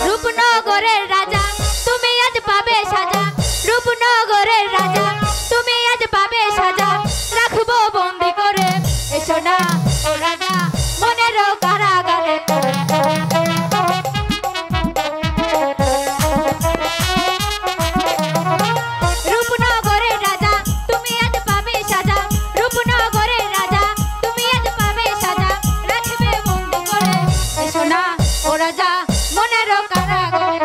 রূপনগরের রাজা তুমি আজ পাবে সাজা, রূপনগরের রাজা তুমি আজ পাবে সাজা, রাখবো বন্দি করে এসো না ও রাজা মনের কারাগারে। রূপনগরের রাজা তুমি আজ পাবে সাজা, রূপনগরের রাজা তুমি আজ পাবে সাজা, রাখবে বন্দি করে এসো না ও রাজা মনের কারাগারে।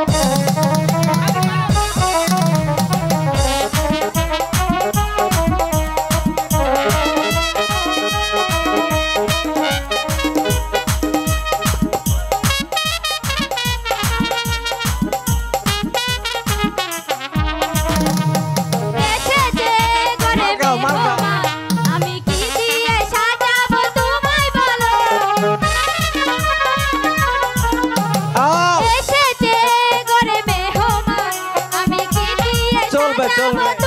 আমি কি দিয়ে সাজাবো তোমায় বলো, এসেছে ঘরে মেহমান আমি কি দিয়ে সাজাবো